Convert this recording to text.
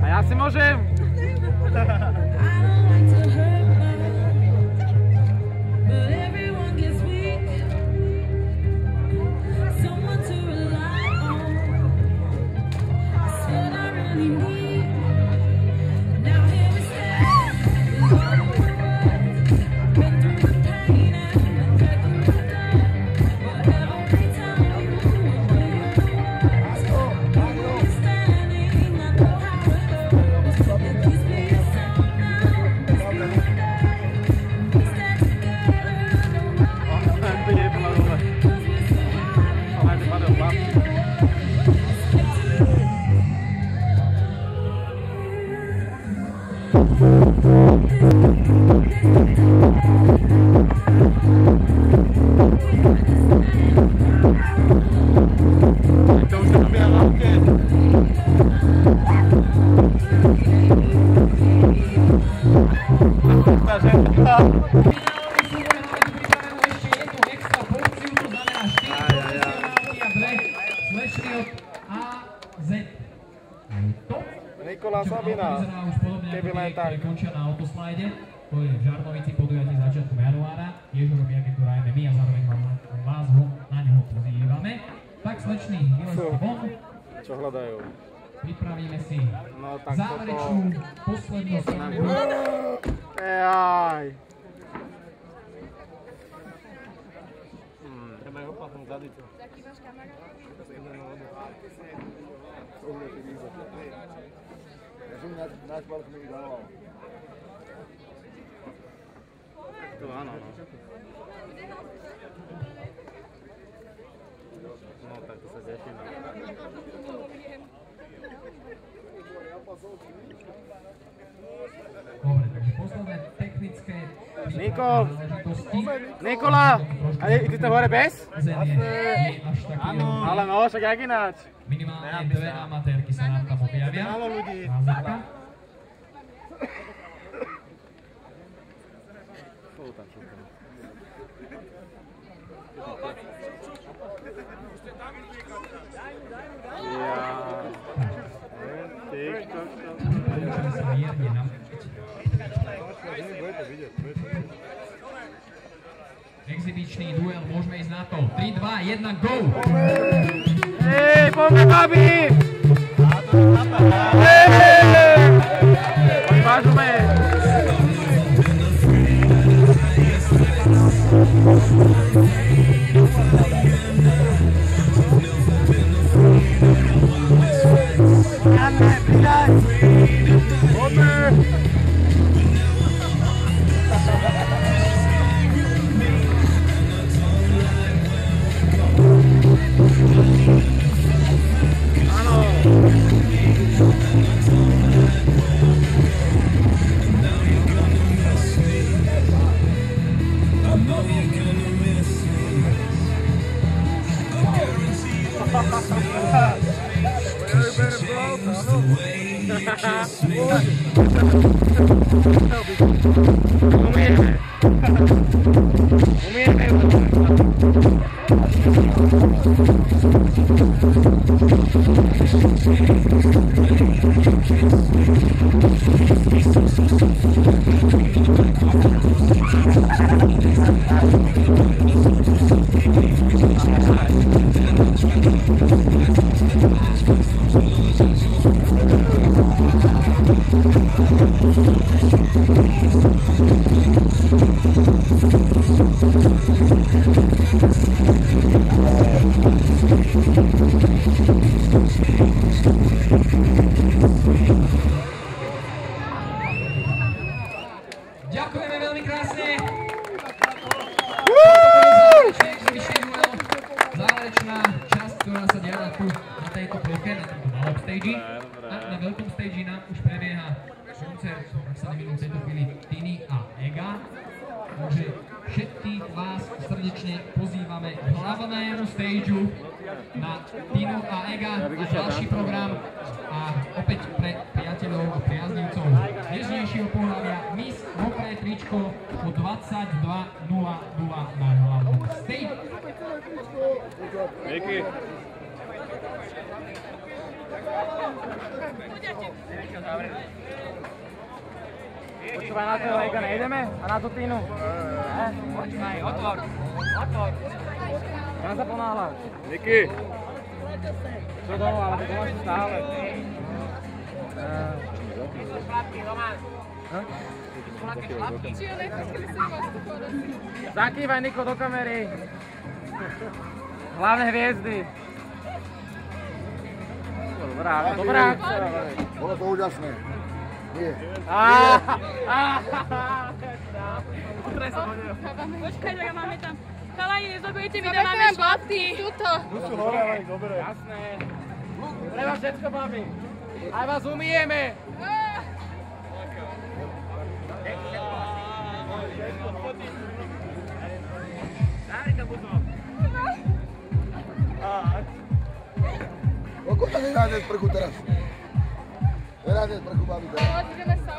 A ja si môžem? Nikola Sabina, keby len tak. Končia na autoslide, to je v Žarnovici podujatí začiatkom januára, tiež ho robí agentúra aj my a zároveň vás ho na neho pozývame. Tak slečný, vylezte von. Čo hľadajú? Pripravíme si tak záverečnú, poslednú stranu. Ejaj. Treba je oplatnúť zadiť. Taký váš kamarát? Náš balk mi dával. To áno, no. No, tak to sa teším. Dobre, takže posledné technické Nikola! A ty to hore bez? Áno. Ale no, však jak ináč? Minimálne dve amatérky sa nám tam objavia. Málo ľudí. Exibičný duel, môžeme ísť na to. 3, 2, 1, go! Hej, poďme, babi! Vážme! Janne, pridaj! Poďme! Ďakujeme veľmi krásne. Záverečná časť, ktorá sa diala tu na tejto ploche, na tomto malom stage. A na veľkom stage nám už prebieha koncert, ak sa sa neminú v tejto chvíli Tiny a Ega. Takže všetkých vás srdečne pozývame k hlavnému stageu na Tinu a Ega na ďalší program a opäť pre priateľov a priaznivcov nežnejšieho pohľavia Miss Mokré tričko o 22:00 na hlavnom stage. Díky. Počúvaj, na toho Ega nejdeme? A na tú Tinu? Ne? Počúvaj, otvor. Otvor. Kam sa ponáhľaš? Díky. Čo dolu, ale ty máš stále. Šlapky, Roman. Šlapky. Zakývaj, Niko, do kamery. Hlavné hviezdy. Dobrá akcia. Bolo to úžasné. Nie. Počkaj, tak máme tam. Chalani, nezabujete mi, máme šlapky. Tuto. Tu sú hore, ale dobre. Jasné. Treba všetko, babi. Aj vás umieme. Koľko tam nenájdeš sprchu teraz? Nenájdeš sprchu, babi, teraz. Ideme sa